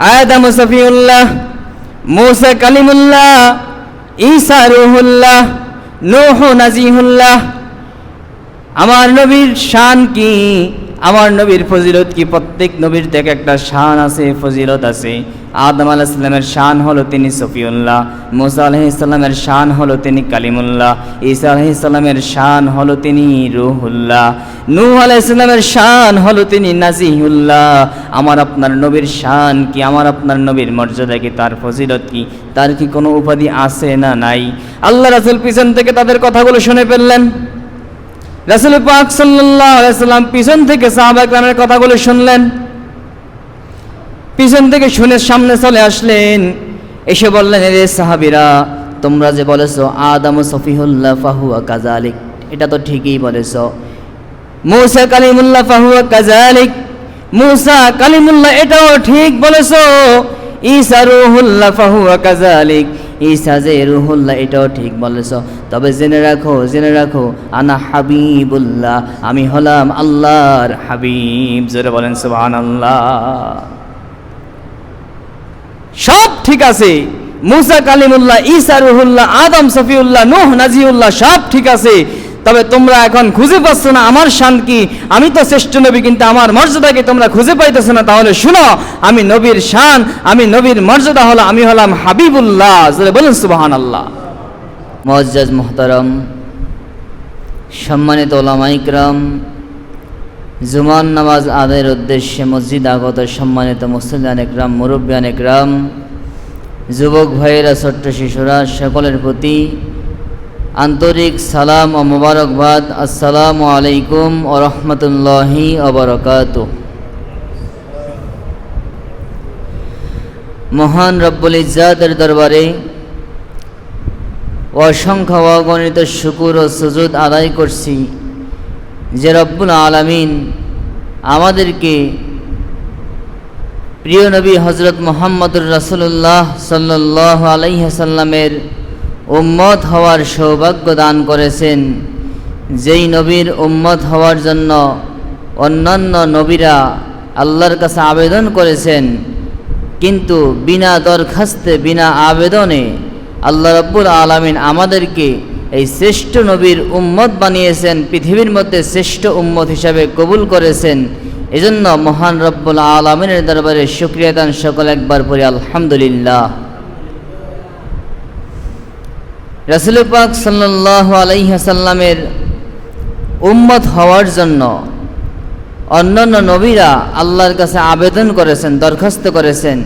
আদম সফিউল্লাহ, মুসা কালিমুল্লাহ, ঈসা রূহুল্লাহ, নূহ নাজিহুল্লাহ। আমার নবীর শান কি, আমার নবীর ফজিলত কি? প্রত্যেক নবীর থেকে একটা শান আছে, ফজিলত আছে। আদম আলাইহিস সালামের শান হলো তিনি সফিউল্লাহ, মুসা আলাইহিস সালামের শান হলো তিনি কালিমুল্লাহ, ঈসা আলাইহিস সালামের শান হলো তিনি রূহুল্লাহ, নূহ আলাইহিস সালামের শান হলো তিনি নাজিহুল্লাহ। আমার আপনার নবীর শান কি, আমার আপনার নবীর মর্যাদা কি, তার ফজিলত কি, তার কি কোনো উপাধি আছে না নাই? আল্লাহ রাসূল পিছন থেকে তাদের কথাগুলো শুনে ফেললেন। রাসূল পাক সাল্লাল্লাহু আলাইহি সাল্লাম পিছন থেকে সাহাবা কিরামের কথাগুলো শুনলেন। পিছন থেকে শুনে সামনে চলে আসলেন, এসে বললেন, রে সাহাবীরা, তোমরা যে বলেছো আদম সফিহুল্লাহ ফাহুয়া কাযালিক, এটা তো ঠিকই বলেছো। মুসা কালিমুল্লাহ ফাহুয়া কাযালিক, মুসা কালিমুল্লাহ এটাও ঠিক বলেছো। ঈসা রূহুল্লাহ ফাহুয়া কাযালিক, ঈসা যে রূহুল্লাহ এটাও ঠিক বলেছ। তবে জেনে রাখো আনা হাবিবুল্লাহ, আমি হলাম আল্লাহর হাবিব। জোরে বলেন সুবহানাল্লাহ। সব ঠিক আছে, মুসা কালিমুল্লাহ, ঈসা রূহুল্লাহ, আদম সফিউল্লাহ, নূহ নাজিউল্লাহ, সব ঠিক আছে। তবে তোমরা এখন খুঁজে পাচ্ছ না আমার শান কি, আমি তো শ্রেষ্ঠ নবী, কিন্তু আমার মর্যাদাকে তোমরা খুঁজে পাইতেছ না। তাহলে শুনো, আমি নবীর শান, আমি নবীর মর্যাদা হলো আমি হলাম হাবিবুল্লাহ। জোরে বলেন সুবহানাল্লাহ। মুআজ্জাজ মুহতারাম, সম্মানিত উলামা ইকরাম, জুমার নামাজ আদায়ের উদ্দেশ্যে মসজিদ আগত সম্মানিত মুসল্লিয়ান ইকরাম, মুরব্বিয়ান ইকরাম, যুবক ভাইয়েরা, ছোট্ট শিশুরা, সকলের প্রতি আন্তরিক সালাম ও মোবারকবাদ। আসসালামু আলাইকুম ওয়া রাহমাতুল্লাহি ওয়া বারাকাতুহু। মহান রব্বুল ইজ্জাতের দরবারে অসংখ্য অগণিত শুকর ও সুজুদ আদায় করছি যে রব্বুল আলামিন আমাদেরকে প্রিয় নবী হযরত মুহাম্মদুর রাসূলুল্লাহ সাল্লাল্লাহু আলাইহি সাল্লামের উম্মত হওয়ার সৌভাগ্য দান করেছেন। যেই নবীর উম্মত হওয়ার জন্য অন্যান্য নবীরা আল্লাহর কাছে আবেদন করেছেন, কিন্তু বিনা দরখাস্তে, বিনা আবেদনে আল্লাহ রাব্বুল আলামিন আমাদেরকে এই শ্রেষ্ঠ নবীর উম্মত বানিয়েছেন, পৃথিবীর মধ্যে শ্রেষ্ঠ উম্মত হিসাবে কবুল করেছেন। এজন্য মহান রব্বুল আলামিনের দরবারে শুকরিয়া দান সকল একবার পড়ি আলহামদুলিল্লাহ। রাসূল পাক সাল্লাল্লাহু আলাইহি সাল্লামের উম্মত হওয়ার জন্য অন্যান্য নবীরা আল্লাহর কাছে আবেদন করেছেন, দরখাস্ত করেছেন।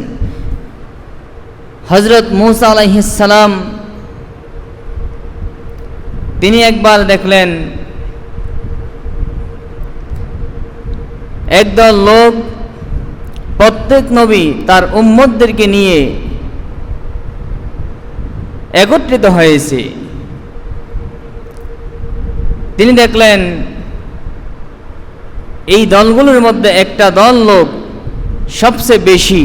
হযরত মূসা আলাইহিস সালাম তিনি একবার দেখলেন একদল লোক, প্রত্যেক নবী তার উম্মতদেরকে নিয়ে একত্রিত হয়েছে। তিনি দেখলেন এই দলগুলোর মধ্যে একটা দল লোক সবচেয়ে বেশি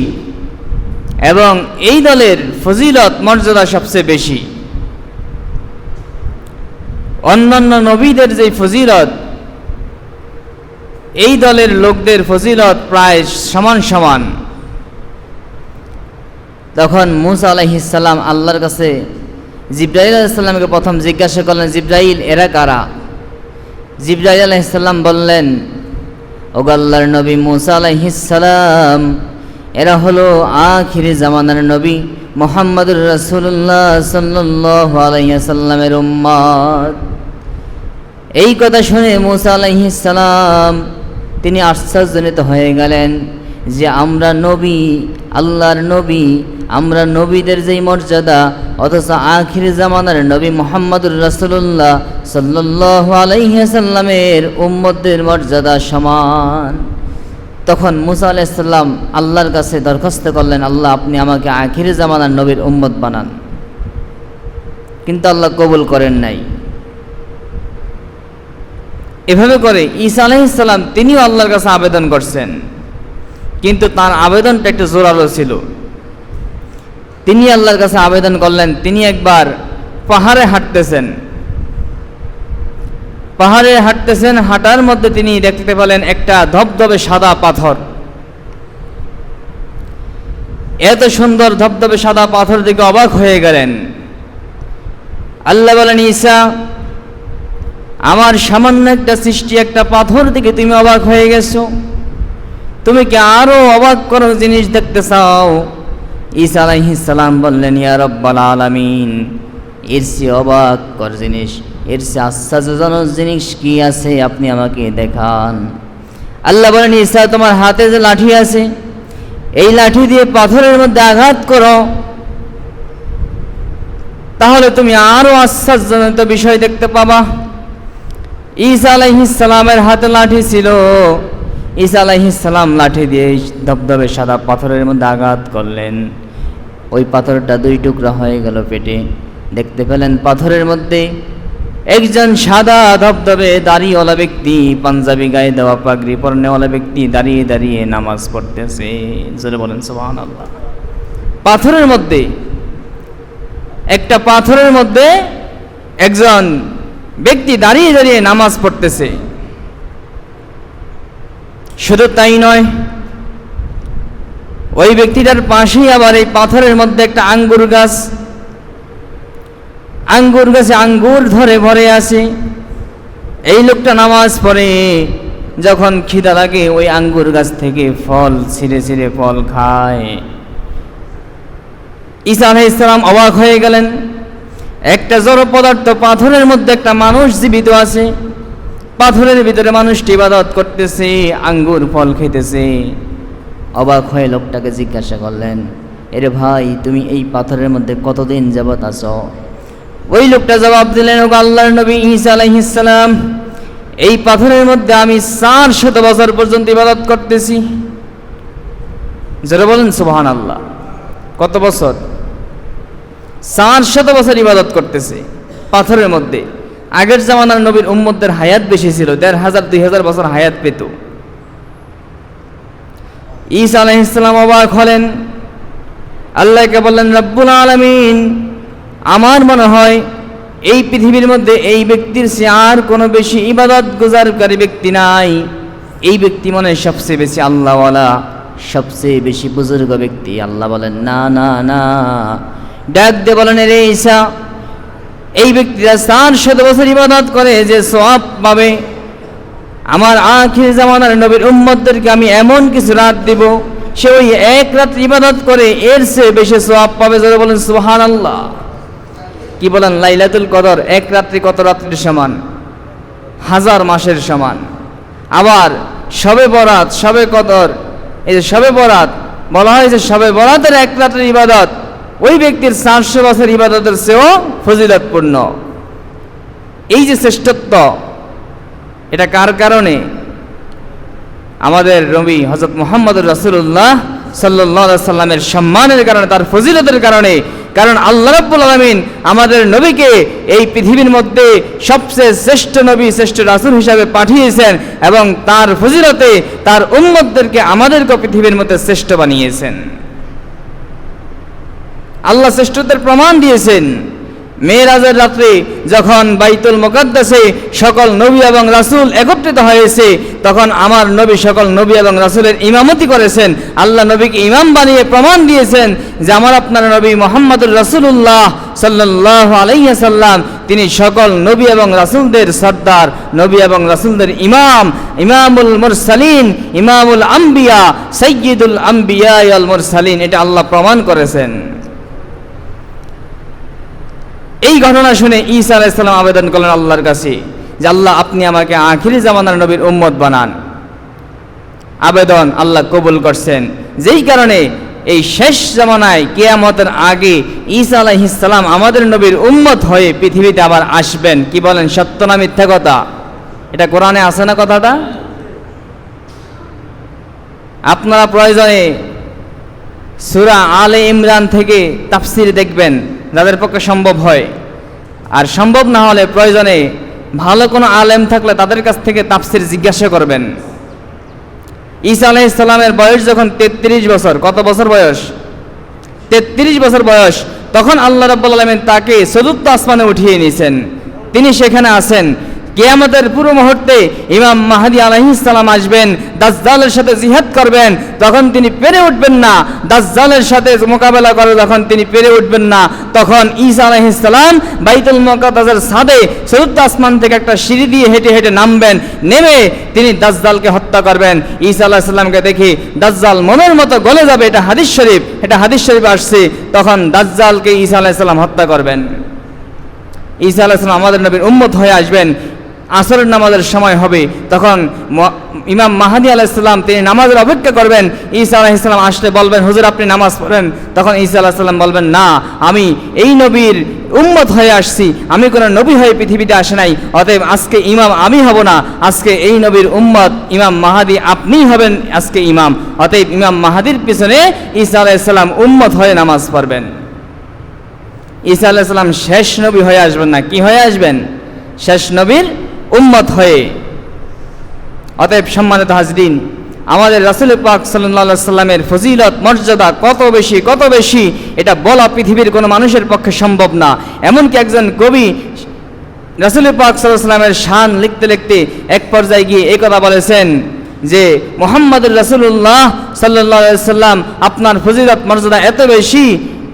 এবং এই দলের ফজিলত মর্যাদা সবচেয়ে বেশি। অন্যান্য নবীদের যে ফজিলত, এই দলের লোকদের ফজিলত প্রায় সমান সমান। তখন মূসা আলাইহিস সালাম আল্লাহর কাছে জিবরাইল আলাইহিস সালামকে প্রথম জিজ্ঞাসা করলেন, জিবরাইল, এরা কারা? জিবরাইল আলাইহিস সালাম বললেন, ওগো আল্লাহর নবী মূসা আলাইহিস সালাম, এরা হলো আখিরি জামানার নবী মুহাম্মদুর রাসূলুল্লাহ সাল্লাল্লাহু আলাইহি সাল্লামের উম্মত। এই কথা শুনে মূসা আলাইহিস সালাম তিনি আশ্চর্যজনিত হয়ে গেলেন যে আমরা নবী, আল্লাহর নবী, আমরা নবীদের যেই মর্যাদা, অথচ আখিরি জামানার নবী মুহাম্মদুর রাসূলুল্লাহ সাল্লাল্লাহু আলাইহি সাল্লামের উম্মতদের মর্যাদা সমান। তখন মূসা আলাইহিস সালাম আল্লাহর কাছে দরখাস্ত করলেন, আল্লাহ আপনি আমাকে আখিরি জামানার নবীর উম্মত বানান। কিন্তু আল্লাহ কবুল করেন নাই। এভাবে করে ঈসা আলাইহিস সালাম তিনিও আল্লাহর কাছে আবেদন করছেন, কিন্তু তার আবেদনটা একটু জোরালো ছিল। তিনি আল্লাহর কাছে আবেদন করলেন, তিনি একবার পাহাড়ে হাঁটতেছেন, হাঁটার মধ্যে তিনি দেখতে পেলেন একটা ধবধবে সাদা পাথর। এত সুন্দর ধবধবে সাদা পাথর দেখে অবাক হয়ে গেলেন। আল্লাহ বলেন, ঈসা, আমার সামান্য একটা সৃষ্টি, একটা পাথর দেখে তুমি অবাক হয়ে গেছো, তুমি কি আরো অবাক করার জিনিস দেখতে চাও? ঈসা আলাইহিস সালাম বললেন, ইয়া রাব্বাল আলামিন, এর চেয়ে অবাক কর জিনিস, এর চেয়ে আশ্চর্যজনক জিনিস কি আছে, আপনি আমাকে দেখান। আল্লাহ বলেন, ঈসা, তোমার হাতে যে লাঠি আছে, এই লাঠি দিয়ে পাথরের মধ্যে আঘাত করো, তাহলে তুমি আরো আশ্চর্যজনক বিষয় দেখতে পাবা। ঈসা আলাইহিস সালামের হাতে লাঠি ছিল। ঈসা আলাইহিস সালাম লাঠি দিয়ে ধবধবে সাদা পাথরের মধ্যে আঘাত করলেন। ওই পাথরটা দুই টুকরা হয়ে গেল পেটে। দেখতে পেলেন পাথরের মধ্যে একজন সাদা ধবধবে দাড়িওয়ালা ব্যক্তি, পাঞ্জাবি গায়ে দেওয়া পাগড়ি পরনেওয়ালা ব্যক্তি দাঁড়িয়ে দাঁড়িয়ে নামাজ পড়তেছে। জোরে বলেন সুবহানাল্লাহ। পাথরের মধ্যে, একটা পাথরের মধ্যে একজন ব্যক্তি দাঁড়িয়ে দাঁড়িয়ে নামাজ পড়তেছে। শুধু তাই নয়, ওই ব্যক্তিটার পাশেই আবার এই পাথরের মধ্যে একটা আঙ্গুর গাছ, আঙ্গুর গাছে আঙ্গুর ধরে ভরে আছে। এই লোকটা নামাজ পড়ে, যখন খিদা লাগে ওই আঙ্গুর গাছ থেকে ফল ছিঁড়ে ছিঁড়ে ফল খায়। ঈসা আলাইহিস সালাম অবাক হয়ে গেলেন, একটা জড় পদার্থ, পাথরের মধ্যে একটা মানুষ জীবিত আছে, পাথরের ভিতরে মানুষটি ইবাদত করতেছে, আঙ্গুর ফল খেতেছে। অবাক হয়ে লোকটাকে জিজ্ঞাসা করলেন, এরে ভাই, তুমি এই পাথরের মধ্যে কতদিন যাবত আছো? ওই লোকটা জবাব দিলেন, ও আল্লাহর নবী ঈসা আলাইহিস সালাম, এই পাথরের মধ্যে আমি 400 বছর পর্যন্ত ইবাদত করতেছি। যারা বলেন সুবহানাল্লাহ। কত বছর? 400 বছর ইবাদত করতেছে পাথরের মধ্যে। আগের জামানার নবীর উম্মতদের হায়াত বেশি ছিল, 1500-2000 বছর হায়াত পেত। ঈসা আলাইহিস সালাম অবাক হলেন, আল্লাহকে বললেন, রব্বুল আলামিন, আমার মনে হয় এই পৃথিবীর মধ্যে এই ব্যক্তির চেয়ে আর কোনো বেশি ইবাদত গুজারকারী ব্যক্তি নাই। এই ব্যক্তি মনে হয় সবচেয়ে বেশি আল্লাহওয়ালা, সবচেয়ে বেশি বুজুর্গ ব্যক্তি। আল্লাহ বলেন, না না না, ডাক দিয়ে বলেন, রে ঈসা, এই ব্যক্তিরা 400 বছর ইবাদত করে যে সওয়াব পাবে, আমার আখির জামানার নবীর উম্মতদেরকে আমি এমন কিছু রাত দিব, সে ওই এক রাত ইবাদত করে এর চেয়ে বেশি সওয়াব পাবে। যারা বলেন সুবহানাল্লাহ। কি বলেন? লাইলাতুল কদর এক রাত্রি কত রাত্রির সমান? 1000 মাসের সমান। আবার শবে বরাত, শবে কদর, এই যে শবে বরাত বলা হয় যে শবে বরাতের এক রাতের ইবাদত ওই ব্যক্তির 400 বছর ইবাদতের চেয়েও ফজিলতপূর্ণ। এই যে শ্রেষ্ঠত্ব, এটা কার কারণে? আমাদের নবী হযরত মুহাম্মদুর রাসূলুল্লাহ সাল্লাল্লাহু আলাইহি সাল্লামের সম্মানের কারণে, তার ফজিলতের কারণে। কারণ আল্লাহ রাব্বুল আলামিন আমাদের নবীকে এই পৃথিবীর মধ্যে সবচেয়ে শ্রেষ্ঠ নবী, শ্রেষ্ঠ রাসূল হিসাবে পাঠিয়েছেন এবং তার ফজিলতে তার উম্মতদেরকে, আমাদেরকে পৃথিবীর মধ্যে শ্রেষ্ঠ বানিয়েছেন। আল্লাহ শ্রেষ্ঠত্বের প্রমাণ দিয়েছেন। মেরাজের রাত্রে যখন বাইতুল মুকাদ্দাসে সকল নবী এবং রাসূল একত্রিত হয়েছে, তখন আমার নবী সকল নবী এবং রাসূলের ইমামতি করেছেন। আল্লাহ নবীকে ইমাম বানিয়ে প্রমাণ দিয়েছেন যে আমার আপনার নবী মুহাম্মদুর রাসূলুল্লাহ সাল্লাল্লাহু আলাইহি ওয়াসাল্লাম, তিনি সকল নবী এবং রাসূলদের সর্দার, নবী এবং রাসূলদের ইমাম, ইমামুল মুরসালিন, ইমামুল আম্বিয়া, সাইয়্যিদুল আম্বিয়া ওয়াল মুরসালিন। এটা আল্লাহ প্রমাণ করেছেন। এই ঘটনা শুনে ঈসা আলাইহিস সালাম আবেদন করলেন আল্লাহর কাছে যে আল্লাহ, আপনি আমাকে আখিরি জামানার নবীর উম্মত বানান। আবেদন আল্লাহ কবুল করছেন। যেই কারণে এই শেষ জামানায় কিয়ামতের আগে ঈসা আলাইহিস সালাম আমাদের নবীর উম্মত হয়ে পৃথিবীতে আবার আসবেন। কি বলেন, সত্য না মিথ্যা কথা? এটা কোরআনে আছে না কথাটা? আপনারা প্রয়োজনে সূরা আলে ইমরান থেকে তাফসীর দেখবেন, যাদের পক্ষে সম্ভব হয়। আর সম্ভব না হলে প্রয়োজনে ভালো কোনো আলেম থাকলে তাদের কাছ থেকে তাফসীর জিজ্ঞাসা করবেন। ঈসা আলাইহিস সালামের বয়স যখন 33 বছর, কত বছর বয়স? 33 বছর বয়স, তখন আল্লাহ রাব্বুল আলামিন তাকে চতুর্থ আসমানে উঠিয়ে নিয়েছেন। তিনি সেখানে আছেন। কিয়ামতের পুরো মুহূর্তে ইমাম মাহদী আলাইহিস সালাম আসবেন, দাজ্জালের সাথে জিহাদ করবেন, তখন তিনি পেরে উঠবেন না। দাজ্জালের সাথে মোকাবেলা করে যখন তিনি পেরে উঠবেন না, তখন ঈসা আলাইহিস সালাম বাইতুল মুকাদ্দাসের ছাদে চতুর্থ আসমান থেকে একটা সিঁড়ি দিয়ে হেঁটে হেঁটে নামবেন, নেমে তিনি দাজ্জালকে হত্যা করবেন। ঈসা আলাইহিস সালামকে দেখে দাজ্জাল মোমের মতো গলে যাবে, এটা হাদিস শরীফ আসছে। তখন দাজ্জালকে ঈসা আলাইহিস সালাম হত্যা করবেন। ঈসা আলাইহিস সালাম আমাদের নবীর উম্মত হয়ে আসবেন। আসরের নামাজের সময় হবে, তখন ইমাম মাহদী আলাইহিস সালাম তিনি নামাজের অপেক্ষা করবেন। ঈসা আলাইহিস সালাম আসলে বলবেন, হুজুর আপনি নামাজ পড়েন। তখন ঈসা আলাইহিস সালাম বলবেন, না, আমি এই নবীর উম্মত হয়ে আসছি, আমি কোনো নবী হয়ে পৃথিবীতে আসে নাই, অতএব আজকে ইমাম আমি হব না, আজকে এই নবীর উম্মত ইমাম মাহদী আপনিই হবেন আজকে ইমাম। অতএব ইমাম মাহদীর পিছনে ঈসা আলাইহিস সালাম উম্মত হয়ে নামাজ পড়বেন। ঈসা আলাইহিস সালাম শেষ নবী হয়ে আসবেন না, কি হয়ে আসবেন? শেষ নবীর উম্মত হয়ে। অতএব সম্মানিত হাজরিন, আমাদের রাসূল পাক সাল্লাল্লাহু আলাইহি সাল্লামের ফজিলত মর্যাদা কত বেশি এটা বলা পৃথিবীর কোনো মানুষের পক্ষে সম্ভব না। এমনকি একজন কবি রাসূল পাক সাল্লাল্লাহু আলাইহি সাল্লামের শান লিখতে লিখতে এক পর্যায়ে গিয়ে এই কথা বলেছেন যে মুহাম্মদুর রাসূলুল্লাহ সাল্লাল্লাহু আলাইহি সাল্লাম আপনার ফজিলত মর্যাদা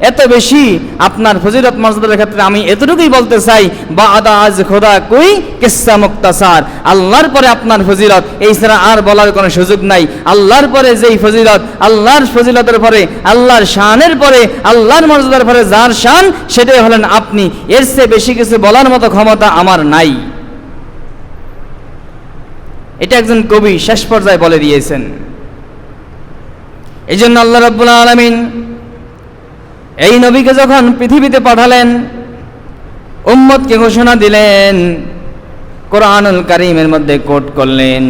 এত বেশি, আপনার ফজিলত মর্যাদার ক্ষেত্রে আমি এতটুকুই বলতে চাই, বাদা আজ খোদা কুই কিসসা মুক্তাসার, আল্লাহর পরে আপনার ফজিলত, এই ছাড়া আর বলার কোনো সুযোগ নাই। আল্লাহর পরে যেই ফজিলত, আল্লাহর ফজিলতের পরে, আল্লাহর শানের পরে, আল্লাহর মর্যাদার পরে যার শান, সেটাই হলেন আপনি। এর চেয়ে বেশি কিছু বলার মতো ক্ষমতা আমার নাই। এটা একজন কবি শেষ পর্যায়ে বলে দিয়েছেন। এই জন্য আল্লাহ রাব্বুল আলামিন এই নবীকে যখন পৃথিবীতে পাঠালেন, উম্মতকে ঘোষণা দিলেন, কোরআনুল কারীমের মধ্যে কোট করলেন,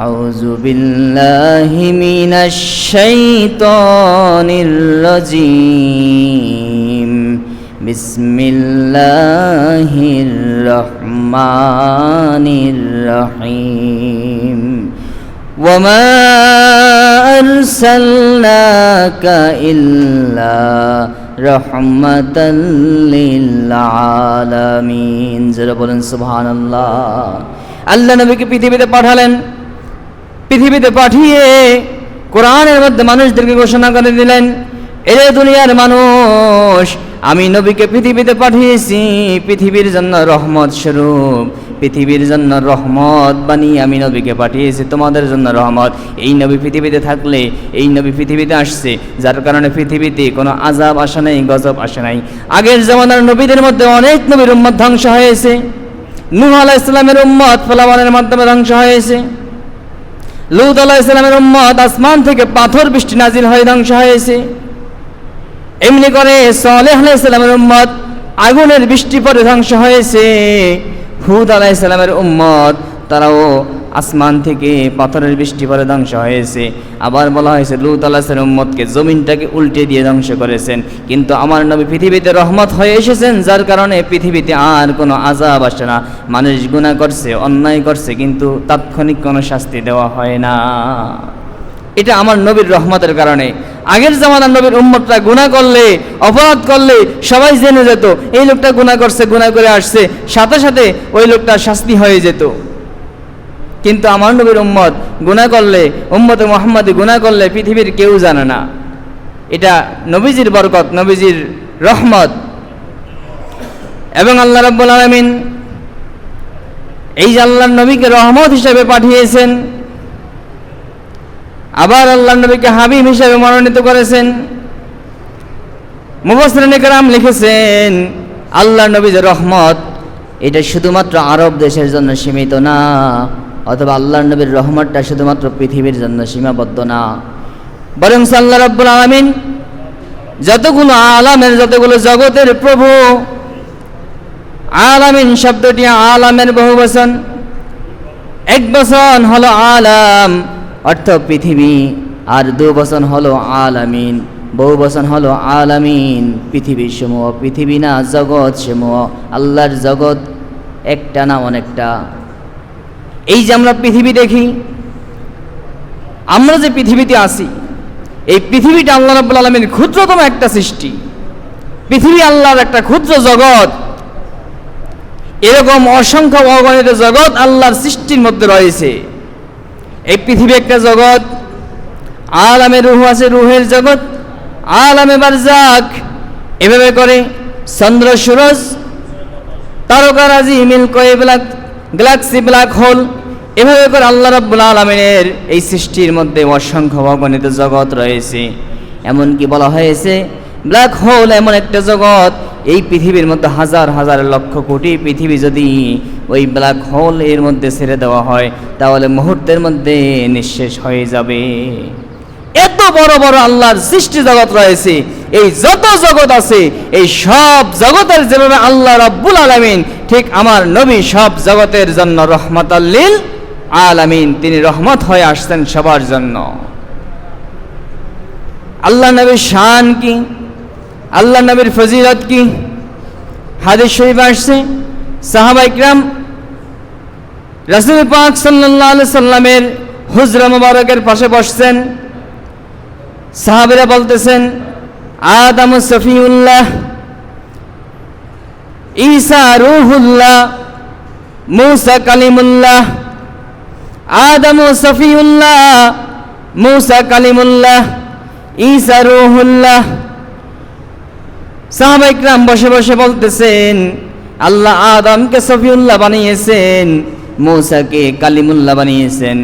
আউযু বিল্লাহি মিনাশ শাইতানির রাজীম, বিসমিল্লাহির রহমানির রহিম, وما أرسلناك إلا رحمة للعالمين। যারা বলেন সুবহানাল্লাহ। আল্লাহ নবীকে পৃথিবীতে পাঠালেন, পৃথিবীতে পাঠিয়ে কোরআনের মধ্যে মানুষদেরকে ঘোষণা করে দিলেন, এ দুনিয়ার মানুষ, আমি নবীকে পৃথিবীতে পাঠিয়েছি পৃথিবীর জন্য রহমত স্বরূপ, পৃথিবীর জন্য রহমত বানিয়ে আমি নবীকে পাঠিয়েছি, তোমাদের জন্য রহমত। এই নবী পৃথিবীতে থাকলে, এই নবী পৃথিবীতে আসছে, যার কারণে পৃথিবীতে কোনো আযাব আসে নাই, গজব আসে নাই। আগের জামানার নবীদের মধ্যে অনেক নবীর উম্মত ধ্বংস হয়েছে। নূহ আলাইহিস সালামের উম্মত ফলাবানের মাধ্যমে ধ্বংস হয়েছে। লূত আলাইহিস সালামের উম্মত আসমান থেকে পাথর বৃষ্টি নাজিল হয়ে ধ্বংস হয়েছে। এমনি করে সালেহ আলাইহিস সালামের উম্মত আগুনের বৃষ্টি পরে ধ্বংস হয়েছে। হুদ আলাইহিস সালামের উম্মত তারাও আসমান থেকে পাথরের বৃষ্টি পরে ধ্বংস হয়েছে। আবার বলা হয়েছে লূত আলাইহিস সালামের উম্মতকে জমিনটাকে উল্টে দিয়ে ধ্বংস করেছেন। কিন্তু আমার নবী পৃথিবীতে রহমত হয়ে এসেছেন, যার কারণে পৃথিবীতে আর কোনো আযাব আসে না। মানুষ গুনাহ করছে, অন্যায় করছে, কিন্তু তাৎক্ষণিক কোনো শাস্তি দেওয়া হয় না। এটা আমার নবীর রহমতের কারণে। আগের জামানার নবীর উম্মতরা গুনাহ করলে, অপরাধ করলে সবাই জেনে যেত এই লোকটা গুনাহ করছে, গুনাহ করে আসছে, সাথে সাথে ওই লোকটা শাস্তি হয়ে যেত। কিন্তু আমার নবীর উম্মত গুনাহ করলে, উম্মতে মুহাম্মাদি গুনাহ করলে পৃথিবীর কেউ জানে না। এটা নবীজির বরকত, নবীজির রহমত। এবং আল্লাহ রাব্বুল আলামিন এই যে আল্লাহর নবীকে রহমত হিসেবে পাঠিয়েছেন, আবার আল্লাহর নবীকে হাবিব হিসেবে মনোনীত করেছেন। মুফাসসিরিনে কেরাম লিখেছেন, আল্লাহর নবী যে রহমত, এটা শুধুমাত্র আরব দেশের জন্য সীমিত না, অথবা আল্লাহর নবীর রহমতটা শুধুমাত্র পৃথিবীর জন্য সীমাবদ্ধ না, বরং আল্লাহ রাব্বুল আলামিন যতগুলো আলামের, যতগুলো জগতের প্রভু, আলামিন শব্দটি আলামের বহুবচন। এক বচন হলো আলাম অর্থ পৃথিবী, আর দুবচন হলো আলামিন, বহুবচন হলো আলামিন পৃথিবী সমূহ, পৃথিবী না জগৎ সমূহ। আল্লাহর জগৎ একটা না অনেকটা। এই যে আমরা পৃথিবী দেখি, আমরা যে পৃথিবীতে আছি, এই পৃথিবীটা আল্লাহ রাব্বুল আলামিনের ক্ষুদ্রতম একটা সৃষ্টি। পৃথিবী আল্লাহর একটা ক্ষুদ্র জগৎ। এরকম অসংখ্য অগণিত জগৎ আল্লাহর সৃষ্টির মধ্যে রয়েছে। এই পৃথিবী একটা জগৎ, আলামে রূহ আছে, রূহের জগৎ, আলামে বারজাক। এভাবে করে চন্দ্র, সূরজ, তারকারাজি, মিল্কওয়ে গ্যালাক্সি, ব্ল্যাক হোল, এভাবে করে আল্লাহ রাব্বুল আলামিনের এই সৃষ্টির মধ্যে অসংখ্য অগণিত জগৎ রয়েছে। এমনকি বলা হয়েছে ব্ল্যাক হোল এমন একটা জগৎ, এই পৃথিবীর মধ্যে হাজার হাজার লক্ষ কোটি পৃথিবী যদি ওই ব্ল্যাক হোল এর মধ্যে ছেড়ে দেওয়া হয় তাহলে মুহূর্তের মধ্যে নিঃশেষ হয়ে যাবে। এত বড় বড় আল্লাহর সৃষ্টি জগৎ রয়েছে। এই যত জগৎ আছে এই সব জগতের যেভাবে আল্লাহ রাব্বুল আলামিন, ঠিক আমার নবী সব জগতের জন্য রহমাতাল লিল আলামিন, তিনি রহমত হয়ে আসছেন সবার জন্য। আল্লাহ নবীর শান কি, আল্লাহ নবীর ফজিলত কি? হাদিস শরীফ আসছে, সাহাবায়ে কিরাম রাসূল পাক সাল্লাল্লাহু আলাইহি সাল্লামের হুজরা মুবারকের পাশে বসছেন। সাহাবীরা বলতেছেন, আদম সফিউল্লাহ, ঈসা রূহুল্লাহ, মূসা কালিমুল্লাহ। আদম সফিউল্লাহ, মূসা কালিমুল্লাহ, ঈসা রূহুল্লাহ। সাহাবায়ে কিরাম বসে বসে বলতেছেন, আল্লাহ আদমকে সফিউল্লাহ বানিয়েছেন, মূসাকে কালিমুল্লাহ বানিয়েছেন,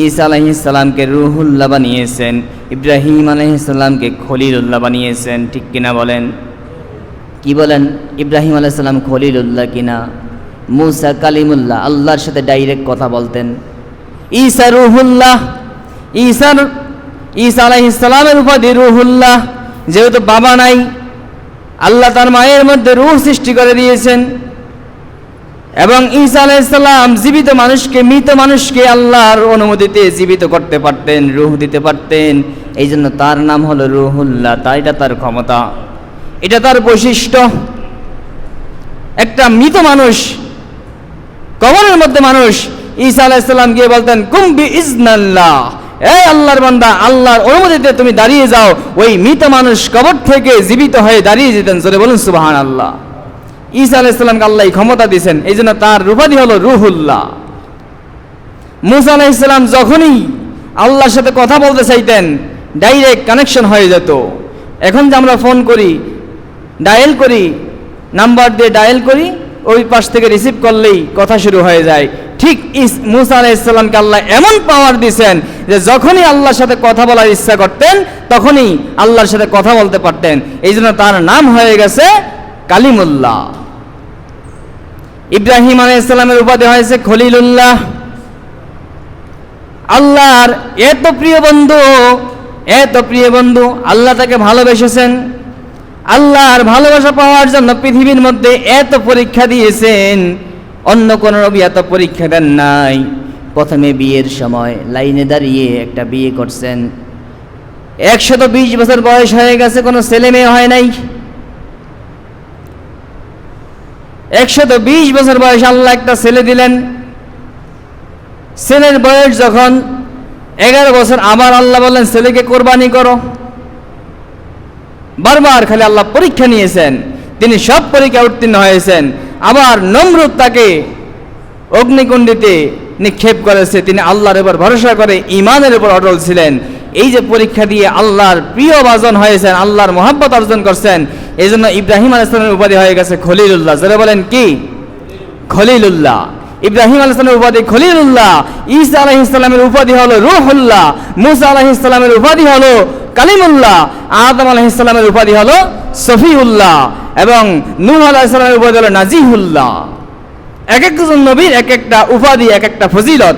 ঈসা আলাইহিস সালামকে রূহুল্লাহ বানিয়েছেন, ইব্রাহিম আলাইহিস সালামকে খলিলুল্লাহ বানিয়েছেন। ঠিক কিনা বলেন? কি বলেন? ইব্রাহিম আলাইহিস সালাম খলিলুল্লাহ কিনা? মূসা কালিমুল্লাহ, আল্লাহর সাথে ডাইরেক্ট কথা বলতেন। ঈসা রূহুল্লাহ, ঈসা আলাইহিস সালামের উপাধি রূহুল্লাহ, যেহেতু বাবা নাই, আল্লাহ তার মায়ের মধ্যে রূহ সৃষ্টি করে দিয়েছেন। এবং ঈসা আলাইহিস সালাম জীবিত মানুষকে, মৃত মানুষকে আল্লাহর অনুমতিতে জীবিত করতে পারতেন, রূহ দিতে পারতেন। এই জন্য তার নাম হলো রূহুল্লাহ। এটা তার ক্ষমতা, এটা তার বৈশিষ্ট্য। একটা মৃত মানুষ, কবরের মধ্যে মানুষ, ঈসা আলাইহিস সালাম গিয়ে বলতেন, কুম বিইজনিল্লাহ, এই আল্লাহর বান্দা, আল্লাহর অনুমতিতে তুমি দাঁড়িয়ে যাও। ওই মৃত মানুষ কবর থেকে জীবিত হয়ে দাঁড়িয়ে যেতেন। জোরে বলুন সুবহানাল্লাহ। ঈসা আলাইহিস সালামকে আল্লাহ এই ক্ষমতা দিয়েছেন, এই জন্য তার উপাধি হলো রূহুল্লাহ। মূসা আলাইহিস সালাম যখনই আল্লাহর সাথে কথা বলতে চাইতেন ডাইরেক্ট কানেকশন হয়ে যেত। এখন যে আমরা ফোন করি, ডায়াল করি, নাম্বার দিয়ে ডায়াল করি, ওই পাশ থেকে রিসিভ করলেই কথা শুরু হয়ে যায়। ঠিক মূসা আলাইহিস সালামকে আল্লাহ এমন পাওয়ার দিয়েছেন যে যখনই আল্লাহর সাথে কথা বলার ইচ্ছা করতেন তখনই আল্লাহর সাথে কথা বলতে পারতেন। এই জন্য তার নাম হয়ে গেছে কালিমুল্লাহ। ইব্রাহিম আলাইহিস সালামের উপাধি হয়েছে খলিলুল্লাহ। আল্লাহর এত প্রিয় বন্ধু, এত প্রিয় বন্ধু, আল্লাহ তাকে ভালোবেসেছেন। আল্লাহর ভালোবাসা পাওয়ার জন্য পৃথিবীর মধ্যে এত পরীক্ষা দিয়েছেন, অন্য কোন নবী এত পরীক্ষা দেন নাই। প্রথমে বিয়ের সময় লাইনে দাঁড়িয়ে একটা বিয়ে করছেন, 120 বছর বয়স হয়ে গেছে, কোনো ছেলে মেয়ে হয় নাই। 120 বছর বয়স আল্লাহ একটা ছেলে দিলেন। ছেলের বয়স যখন 11 বছর, আবার আল্লাহ বললেন ছেলেকে কোরবানি করো। বারবার খালি আল্লাহ পরীক্ষা নিয়েছেন, তিনি সব পরীক্ষা উত্তীর্ণ হয়েছেন। আবার নমরুদ তাকে অগ্নিকুণ্ডে নিক্ষেপ করেছে, তিনি আল্লাহর উপর ভরসা করে ঈমানের উপর অটল ছিলেন। এই যে পরীক্ষা দিয়ে আল্লাহর প্রিয় ভাজন হয়েছেন, আল্লাহর মহব্বত অর্জন করছেন, এই জন্য ইব্রাহিম আলাইহিস সালামের উপাধি হয়ে গেছে খলিলুল্লাহ। যারা বলেন কি? খলিলুল্লাহ। ইব্রাহিম আলাইহিস সালামের উপাধি খলিলুল্লাহ, ঈসা আলাইহিস সালামের উপাধি হলো রূহুল্লাহ, মূসা আলাইহিস সালামের উপাধি হলো কালিমুল্লাহ, আদম আলাইহিস সালামের উপাধি হলো সফিউল্লাহ এবং নূহ আলাইহিস সালামের উপাধি হলো নাজিহুল্লাহ। এক একজন নবীর এক একটা উপাধি, এক একটা ফজিলত।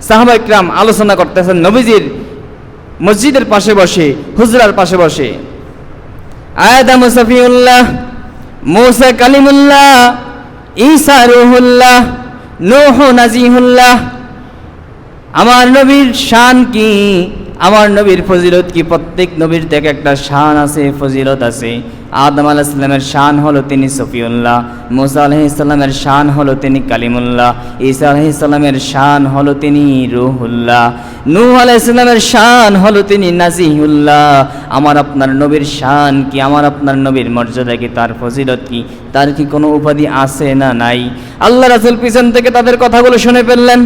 সাহাবায়ে কিরাম আলোচনা করতেছেন নবীজির মসজিদের পাশে বসে, হুজরার পাশে বসে। আদম সফিউল্লাহ, মূসা কালিমুল্লাহ, ঈসা রূহুল্লাহ, নূহ নাজিহুল্লাহ। আমার নবীর শান কি, আমার নবীর ফজিলত কি? প্রত্যেক নবীর থেকে একটা শান আছে, ফজিলত আছে। আদম আলাইহিস সালামের শান হলো তিনি সফিউল্লাহ, মুসা আলাইহিস সালামের শান হলো তিনি কালিমুল্লাহ, ঈসা আলাইহিস সালামের শান হলো তিনি রূহুল্লাহ, নূহ আলাইহিস সালামের শান হলো তিনি নাজিহুল্লাহ। আমার আপনার নবীর শান কি? আমার আপনার নবীর মর্যাদা কি? তার ফজিলত কি? তার কি কোনো উপাধি আছে না নাই? আল্লাহ রাসূল পিছন থেকে তাদের কথাগুলো শুনে ফেললেন।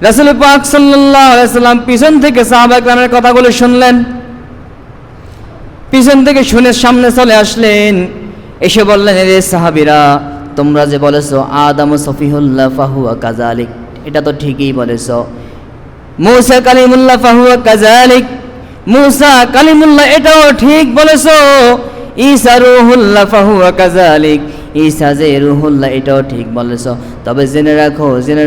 রাসূল পাক সাল্লাল্লাহু আলাইহি সাল্লাম পিছন থেকে সাহাবা কিরামের কথাগুলো শুনলেন, পিছন থেকে শুনে সামনে চলে আসলেন, এসে বললেন, রে সাহাবীরা, তোমরা যে বলেছো আদম সফিহুল্লাহ ফাহুয়া কাযালিক, এটা তো ঠিকই বলেছো। মূসা কালিমুল্লাহ ফাহুয়া কাযালিক, মূসা কালিমুল্লাহ এটাও ঠিক বলেছো। ঈসা রূহুল্লাহ ফাহুয়া কাযালিক, ঈসা যে রূহুল্লাহ এটাও ঠিক বলেছো। তবে জেনে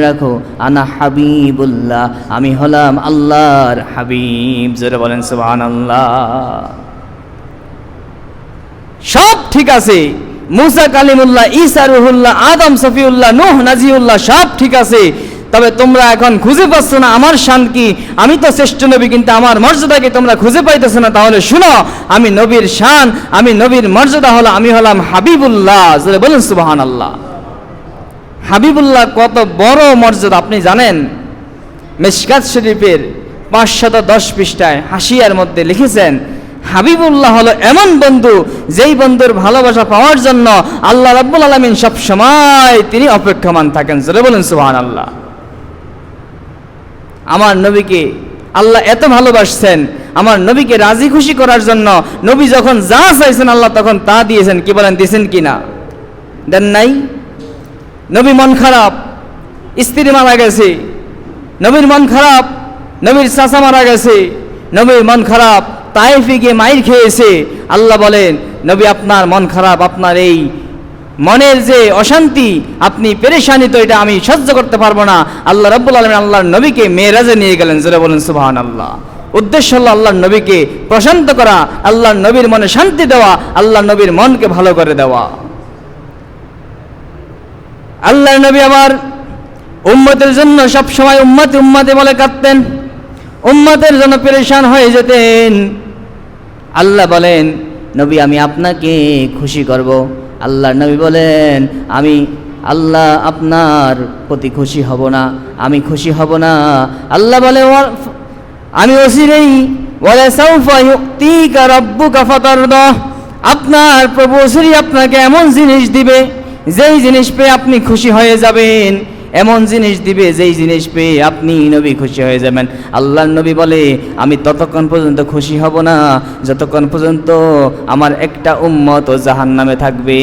রাখো আনা হাবিবুল্লাহ, আমি হলাম আল্লাহর হাবিব। জোরে বলেন সুবহানাল্লাহ। সব ঠিক আছে, মূসা কালিমুল্লাহ, ঈসা রূহুল্লাহ, আদম সফিউল্লাহ, নূহ নাজিউল্লাহ, সব ঠিক আছে। তবে তোমরা এখন খুঁজে পাচ্ছ না আমার শান কি, আমি তো শ্রেষ্ঠ নবী, কিন্তু আমার মর্যাদাকে তোমরা খুঁজে পাইতেছ না। তাহলে শুনো, আমি নবীর শান, আমি নবীর মর্যাদা হলো আমি হলাম হাবিবুল্লাহ। জোরে বলেন সুবহানাল্লাহ। হাবিবুল্লাহ কত বড় মর্যাদা আপনি জানেন? মিশকাত শরীফের 510 পৃষ্ঠায় হাসিয়ার মধ্যে লিখেছেন, হাবিবুল্লাহ হলো এমন বন্ধু, যেই বন্ধুর ভালোবাসা পাওয়ার জন্য আল্লাহ রাব্বুল আলামিন সব সময় তিনি অপেক্ষমান থাকেন। জোরে বলেন সুবহানাল্লাহ। আমার নবীকে আল্লাহ এত ভালোবাসছেন, আমার নবীকে রাজি খুশি করার জন্য নবী যখন যা চাইছেন আল্লাহ তখন তা দিয়েছেন। কি বলেন, দিয়েছেন কি না? দেন নাই? নবী মন খারাপ, স্ত্রী মারা গেছে, নবীর মন খারাপ, নবীর চাচা মারা গেছে, নবীর মন খারাপ, তায়েফে গিয়ে মাইর খেয়েছে। আল্লাহ বলেন, নবী আপনার মন খারাপ, আপনার এই মনের যে অশান্তি, আপনি পেরেশানি, তো এটা আমি সহ্য করতে পারবো না। আল্লাহ রাব্বুল আলামিন আল্লাহর নবীকে মেরাজে নিয়ে গেলেন। জোরে বলেন সুবহানাল্লাহ। উদ্দেশ্য হলো আল্লাহর নবীকে প্রশান্ত করা, আল্লাহর নবীর মনে শান্তি দেওয়া, আল্লাহর নবীর মনকে ভালো করে দেওয়া। আল্লাহর নবী আমার উম্মতের জন্য সব সময় উম্মতে বলে কাঁদতেন, উম্মতের জন্য পেরেশান হয়ে যেতেন। আল্লাহ বলেন, নবী আমি আপনাকে খুশি করব। আল্লাহর নবী বলেন, আমি আল্লাহ আপনার প্রতি খুশি হব না, আমি খুশি হব না। আল্লাহ বলে, আমি অচিরেই ওয়ালা সাউফা ইউতিকা রাব্বুকা ফাতারদা, আপনার প্রভু অচিরেই আপনাকে এমন জিনিস দিবে যেই জিনিস পেয়ে আপনি খুশি হয়ে যাবেন, এমন জিনিস দিবে যেই জিনিস পেয়ে আপনি নবী খুশি হয়ে যাবেন। আল্লাহর নবী বলে, আমি ততক্ষণ পর্যন্ত খুশি হব না যতক্ষণ পর্যন্ত আমার একটা উম্মত ও জাহান্নামে থাকবে।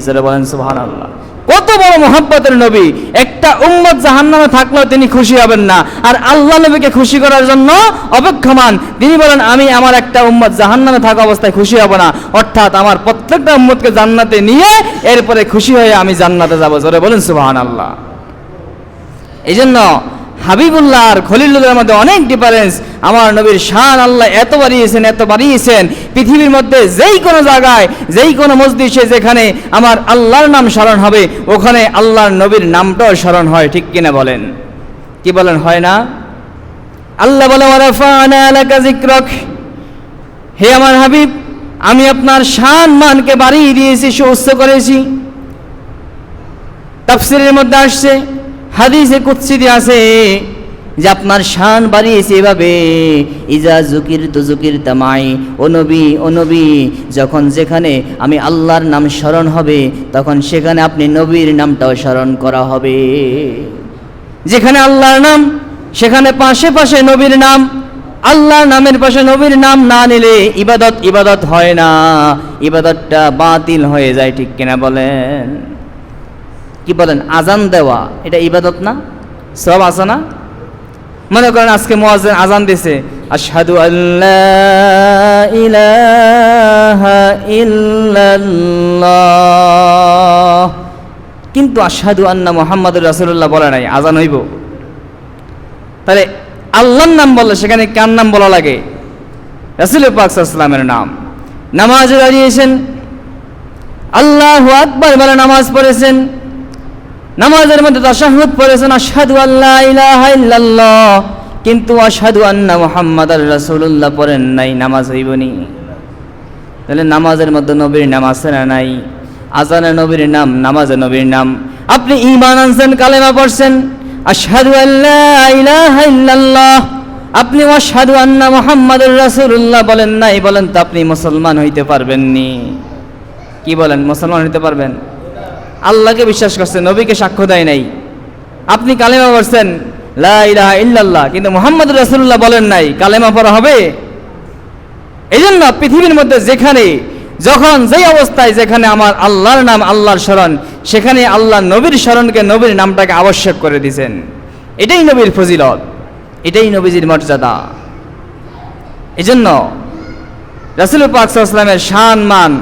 যারা বলেন সুবহানাল্লাহ। কত বড় মহব্বতের নবী, একটা উম্মত জাহান্নামে থাকলেও তিনি খুশি হবেন না, আর আল্লাহ নবীকে খুশি করার জন্য অপেক্ষমান। তিনি বলেন, আমি আমার একটা উম্মত জাহান্নামে থাকা অবস্থায় খুশি হব না, অর্থাৎ আমার প্রত্যেকটা উম্মতকে জান্নাতে নিয়ে এরপরে খুশি হয়ে আমি জান্নাতে যাব। যারা বলেন সুবহানাল্লাহ। এই জন্য হাবিবুল্লাহ আর খলিলুল্লাহর মধ্যে অনেক ডিফারেন্স। আমার নবীর শান আল্লাহ এত বাড়িয়েছেন, পৃথিবীর মধ্যে যেই কোনো জায়গায়, যেই কোনো মসজিদে যেখানে আমার আল্লাহর নাম স্মরণ হবে, ওখানে আল্লাহর নবীর নামটাও স্মরণ হয়। ঠিক কিনা বলেন? কি বলেন, হয় না? আল্লাহ বলে, ওয়ারাফা'না লাকা যিকরাক, হে আমার হাবিব, আমি আপনার শান মানকে বাড়িয়ে দিয়েছি, সুউচ্চ করেছি। তাফসীরের মধ্যে আসছে, হাদিসে কুদসিতে আছে যে আপনার শান বাড়িয়েছে এভাবে, ইজা জুকির তামাই, ও নবী, যখন যেখানে আমি আল্লাহর নাম স্মরণ হবে তখন সেখানে আপনি নবীর নামটাও স্মরণ করা হবে। যেখানে আল্লাহর নাম সেখানে পাশে পাশে নবীর নাম। আল্লাহর নামের পাশে নবীর নাম না নিলে ইবাদত হয় না, ইবাদতটা বাতিল হয়ে যায়। ঠিক কিনা বলেন? কি বলেন? আজান দেওয়া এটা ইবাদত না? সব আছে না? মনে করেন আজকে মুয়াজ্জিন আজান দিছে, আশহাদু আল্লা ইলাহা ইল্লাল্লাহ, কিন্তু আশহাদু আন্না মুহাম্মাদুর রাসূলুল্লাহ বলে নাই, আজান হইব? তাহলে আল্লাহর নাম বললে সেখানে কার নাম বলা লাগে? রাসূল পাক সাল্লাল্লাহু আলাইহি ওয়াসাল্লামের নাম। নামাজে দাঁড়িয়েছেন, আল্লাহু আকবার বলে নামাজ পড়েছেন, নামাজের মধ্যে তাশাহুদ পড়েছেন, আশহাদু আল্লা ইলাহা ইল্লাল্লাহ, কিন্তু আশহাদু আন্না মুহাম্মাদার রাসূলুল্লাহ পড়েন নাই, নামাজ হইবনি? তাহলে নামাজের মধ্যে নবীর নাম আছে না নাই? আজানে নবীর নাম, নামাজে নবীর নাম। আপনি ঈমান আনছেন, কালেমা পড়ছেন, আশহাদু আল্লা ইলাহা ইল্লাল্লাহ, আপনি আশহাদু আন্না মুহাম্মাদুর রাসূলুল্লাহ বলেন নাই, বলেন তো আপনি মুসলমান হইতে পারবেননি? কি বলেন, মুসলমান হইতে পারবেন? আল্লাহকে বিশ্বাস করছেন, নবীকে সাক্ষ্য দেয় নাই। আপনি কালেমা পড়ছেন লা ইলাহা ইল্লাল্লাহ, কিন্তু মুহাম্মাদুর রাসূলুল্লাহ বলেন নাই, কালেমা পড়া হবে? এই জন্য পৃথিবীর মধ্যে যেখানে, যখন, যেই অবস্থায় যেখানে আমার আল্লাহর নাম, আল্লাহর স্মরণ, সেখানে আল্লাহ নবীর স্মরণকে, নবীর নামটাকে আবশ্যক করে দিয়েছেন। এটাই নবীর ফজিলত, এটাই নবীজির মর্যাদা। এই জন্য রাসূল পাক সাল্লাল্লাহু আলাইহি ওয়াসাল্লামের শান মান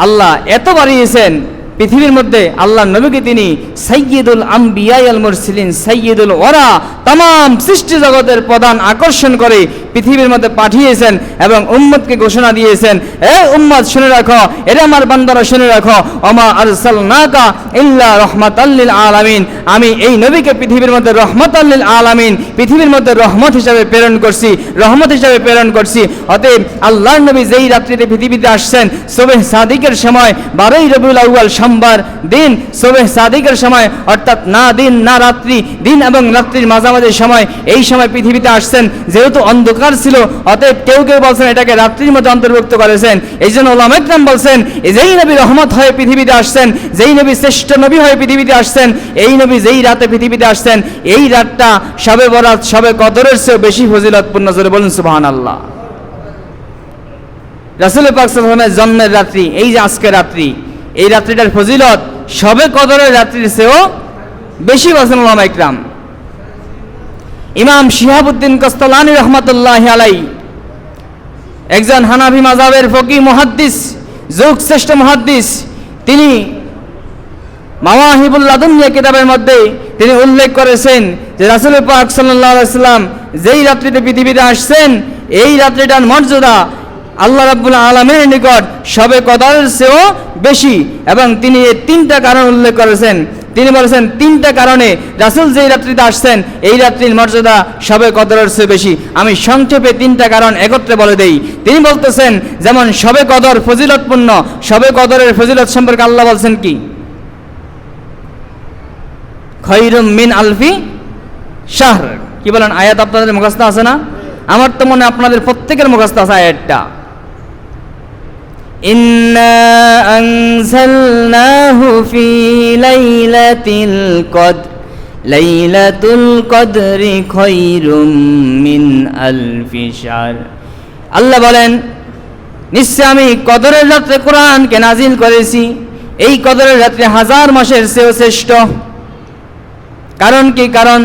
আল্লাহ এত বাড়িয়েছেন, পৃথিবীর মধ্যে আল্লাহ নবীকে তিনি সাইয়্যিদুল আম্বিয়া ওয়াল মুরসালিন, সাইয়্যিদুল ওয়ারা, तमाम সৃষ্টি জগতের প্রধান আকর্ষণ করে পৃথিবীর মধ্যে পাঠিয়েছেন এবং উম্মতকে ঘোষণা দিয়েছেন, হে উম্মত শুনে রাখো, এরে আমার বান্দারা শুনে রাখো, ওমা আরসালনাকা ইল্লা রাহমাতাল লিল আলামিন, আমি এই নবীকে পৃথিবীর মধ্যে রহমাতাল লিল আলামিন, পৃথিবীর মধ্যে রহমত হিসাবে প্রেরণ করছি, রহমত হিসাবে প্রেরণ করছি। অতএব আল্লাহর নবী যেই রাত্রিতে পৃথিবীতে আসছেন, সুবহ সাদিকের সময়, 12ই রবিউল আউয়াল সোমবার দিন, সুবহ সাদিকের সময়, অর্থাৎ না দিন না রাত্রি, দিন এবং রাত্রির মাঝামাঝি সময়, এই সময় পৃথিবীতে আসছেন। যেহেতু অন্ধকার ছিল, অতএব কেউ কেউ বলছেন এটাকে রাত্রির মধ্যে অন্তর্ভুক্ত করেছেন। এই জন্য উলামা ইকরাম বলছেন, যেই নবী রহমত হয়ে পৃথিবীতে আসছেন, যেই নবী শ্রেষ্ঠ নবী হয়ে পৃথিবীতে আসছেন, এই নবী যেই রাতে পৃথিবীতে আসছেন, এই রাতটা শবে বরাত, শবে কদরের চেয়ে বেশি ফজিলতপূর্ণ। জোরে বলুন সুবহানাল্লাহ। রাসূল পাক সাল্লাল্লাহু আলাইহি ওয়াসাল্লামের জন্মের রাত্রি, এই যে আজকের রাত্রি, এই রাত্রিটার ফজিলত শবে কদরের রাত্রির চেয়েও বেশি বলেছেন উলামা ইকরাম। ইমাম শিহাবুদ্দিন কস্তলানী রহমাতুল্লাহি আলাইহি একজন হানাফি মাযহাবের ফকিহ মুহাদ্দিস, যুগ শ্রেষ্ঠ মুহাদ্দিস, তিনি মাওয়াহিবুল লাদুনিয়া কিতাবের মধ্যে তিনি উল্লেখ করেছেন যে রাসূল পাক সাল্লাল্লাহু আলাইহি ওয়াসাল্লাম যেই রাত্রিতে পৃথিবীতে আসছেন, এই রাত্রিটার মর্যাদা আল্লাহ রাব্বুল আলামিনের নিকট শবে কদরের চেয়েও বেশি। এবং তিনি এই তিনটা কারণ উল্লেখ করেছেন। তিনি বলেছেন তিনটা কারণে রাসূল যেই রাত্রিতে আসছেন, এই রাত্রির মর্যাদা শবে কদরের চেয়ে বেশি। আমি সংক্ষেপে তিনটা কারণ একত্রে বলে দেই। তিনি বলতেছেন, যেমন শবে কদর ফজিলতপূর্ণ, শবে কদরের ফজিলত সম্পর্কে আল্লাহ বলছেন কি, খায়রুম মিন আলফি শাহর। কি বলেন, আয়াত আপনাদের মুখস্থ আছে না? আমার তো মনে আপনাদের প্রত্যেকের মুখস্থ আছে আয়াতটা। ইন্না আনজালনাহু ফি লাইলাতিল কদর, লাইলাতুল কদরি খায়রুম মিন আলফি শাহর। আল্লাহ বলেন, নিশ্চয় আমি কদরের রাতে কোরআনকে নাজিল করেছি, এই কদরের রাতে 1000 মাসের চেয়েও শ্রেষ্ঠ। কারণ কি? কারণ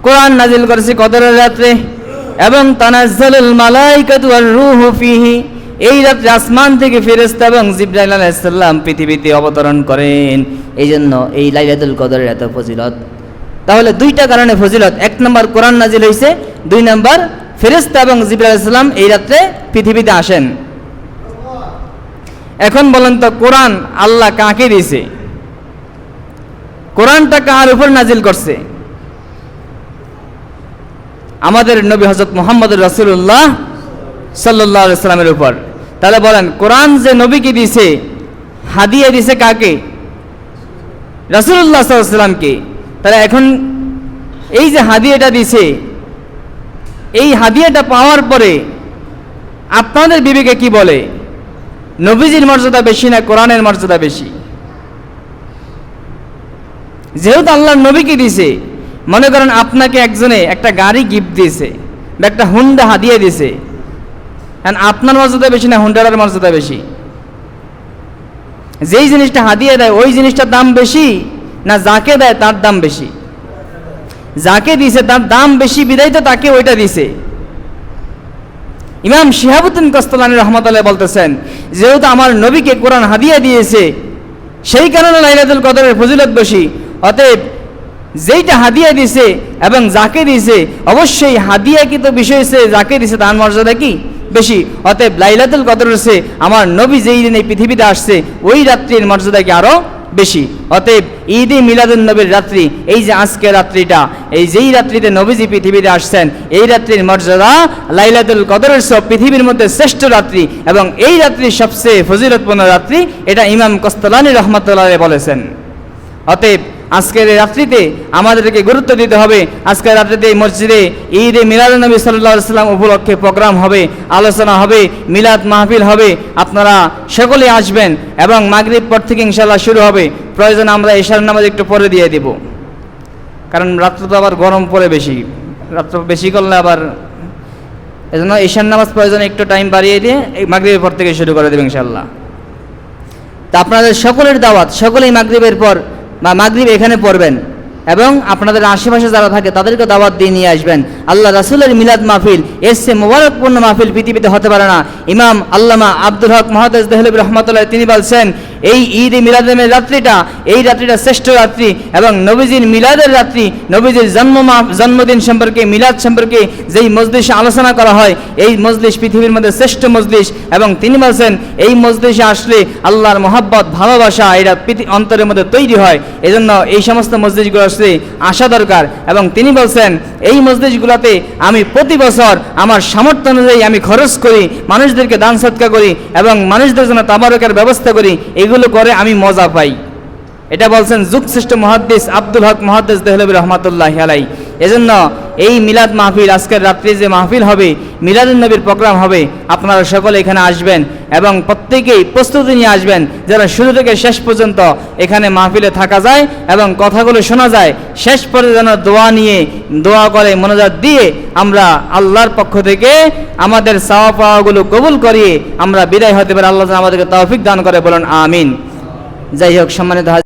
কোরআন নাজিল করেছি কদরের রাতে, এবং তানাজ্জালুল মালাইকাতু ওয়ার রূহু ফিহি, এই রাতে আসমান থেকে ফেরেশতা এবং জিবরাইল আলাইহিস সালাম পৃথিবীতে অবতরণ করেন। এই জন্য এই লাইলাতুল কদরের এত ফজিলত। তাহলে দুইটা কারণে ফজিলত, এক নম্বর কোরআন নাজিল হয়েছে, দুই নম্বর ফেরেশতা এবং জিবরাইল আলাইহিস সালাম এই রাতে পৃথিবীতে আসেন। এখন বলেন তো, কোরআন আল্লাহ কাকে দিয়েছে? কোরআনটা কার উপর নাজিল করছে? আমাদের নবী হযরত মুহাম্মদুর রাসূলুল্লাহ সাল্লাল্লাহু আলাইহি সাল্লামের উপর। তাহলে বলেন, কোরআন যে নবীকে দিয়েছে, হাদিয়া দিয়েছে কাকে? রাসূলুল্লাহ সাল্লাল্লাহু আলাইহি সাল্লামকে। তাহলে এখন এই যে হাদিয়াটা দিয়েছে, এই হাদিয়াটা পাওয়ার পরে আপনাদের বিবেকে কি বলে, নবীজির মর্যাদা বেশি না কোরআনের মর্যাদা বেশি? যেহেতু আল্লাহর নবীকে দিয়েছে, মনে করেন আপনাকে একজনে একটা গাড়ি গিফট দিয়েছে বা একটা হুন্ডা হাদিয়া দিয়েছে, আপনার মর্যাদা বেশি না হুন্ডার মর্যাদা বেশি? যেই জিনিসটা হাদিয়া দেয় ওই জিনিসটার দাম বেশি না যাকে দেয় তার দাম বেশি? যাকে দিয়েছে তার দাম বেশি, বিদায় তো তাকে ওইটা দিয়েছে। ইমাম শিহাবুদ্দিন কস্তলানী রহমাতুল্লাহ বলতেছেন, যেহেতু আমার নবীকে কোরআন হাদিয়া দিয়েছে, সেই কারণে লাইলাতুল কদরের ফজিলত বেশি। অতএব যেইটা হাদিয়া দিছে এবং যাকে দিছে, অবশ্যই হাদিয়াকৃত বিষয় হচ্ছে যাকে দিছে তার মর্যাদা কি বেশি। অতএব লাইলাতুল কদরের চেয়ে আমার নবী যেই দিন এই পৃথিবীতে আসছে, ওই রাত্রির মর্যাদা কি আরো বেশি। অতএব ঈদে মিলাদুন নবীর রাত্রি, এই যে আজকে রাত্রিটা, এই যেই রাত্রিতে নবীজি পৃথিবীতে আসছেন, এই রাত্রির মর্যাদা লাইলাতুল কদরের সব পৃথিবীর মধ্যে শ্রেষ্ঠ রাত্রি, এবং এই রাত্রি সবচেয়ে ফজিলতপূর্ণ রাত্রি, এটা ইমাম কস্তালানী রহমতুল্লাহ বলেছেন। অতএব আজকের এই রাত্রিতে আমাদেরকে গুরুত্ব দিতে হবে। আজকের রাত্রিতে মসজিদে ঈদে মিলাদুন নবী সাল্লাল্লাহু আলাইহি ওয়াসাল্লাম উপলক্ষে প্রোগ্রাম হবে, আলোচনা হবে, মিলাদ মাহফিল হবে। আপনারা সকলেই আসবেন এবং মাগরিব পর থেকে ইনশাআল্লাহ শুরু হবে। প্রয়োজন আমরা এশার নামাজ একটু পরে দিয়ে দেব, কারণ রাত্র তো আবার গরম পড়ে বেশি, রাত্র বেশি করলে আবার, এজন্য এশার নামাজ প্রয়োজন একটু টাইম বাড়িয়ে দিয়ে মাগরিবের পর থেকে শুরু করে দেবেন ইনশাআল্লাহ। তা আপনাদের সকলের দাওয়াত, সকলেই মাগরিবের পর বা মাগরিব এখানে পড়বেন এবং আপনাদের আশেপাশে যারা থাকে তাদেরকে দাওয়াত দিয়ে নিয়ে আসবেন। আল্লাহ রাসূলের মিলাদ মাহফিল এর চেয়ে মোবারকপূর্ণ মাহফিল পৃথিবীতে হতে পারে না। ইমাম আল্লামা আব্দুল হক মুহাদ্দিস দেহলভী রহমাতুল্লাহ তিনি বলছেন, এই ঈদ মিলাদের রাত্রিটা, এই রাত্রিটা শ্রেষ্ঠ রাত্রি এবং নবীজির মিলাদের রাত্রি, নবীজির জন্মদিন সম্পর্কে, মিলাদ সম্পর্কে যেই মজলিসে আলোচনা করা হয়, এই মজলিস পৃথিবীর মধ্যে শ্রেষ্ঠ মজলিস। এবং তিনি বলছেন, এই মজলিসে আসলে আল্লাহর মহব্বত, ভালোবাসা এটা অন্তরের মধ্যে তৈরি হয়। এজন্য এই সমস্ত মজলিসগুলো আসলে আসা দরকার। এবং তিনি বলছেন, এই মজলিসগুলোতে আমি প্রতি বছর আমার সামর্থ্য অনুযায়ী আমি খরচ করি, মানুষদেরকে দান সদকা করি এবং মানুষদের জন্য তাবারকের ব্যবস্থা করি, এগুলো করে আমি মজা পাই। এটা বলছেন যুগশ্রেষ্ঠ মুহাদ্দিস আব্দুল হক মুহাদ্দিস দেহলভী রহমাতুল্লাহি আলাইহি। এজন্য এই মিলাদ মাহফিল, আজকের রাত্রে যে মাহফিল হবে, মিলাদুন নবীর প্রোগ্রাম হবে, আপনারা সকলে এখানে আসবেন এবং প্রত্যেকেই প্রস্তুতি নিয়ে আসবেন, যারা শুরু থেকে শেষ পর্যন্ত এখানে মাহফিলে থাকা যায় এবং কথাগুলো শোনা যায়। শেষ পর্যন্ত যেন দোয়া করে মনোজাত দিয়ে আমরা আল্লাহর পক্ষ থেকে আমাদের চাওয়া পাওয়াগুলো কবুল করিয়ে আমরা বিদায় হতে পারি। আল্লাহ আমাদেরকে তৌফিক দান করে, বলুন আমিন। যাই হোক, সম্মানিত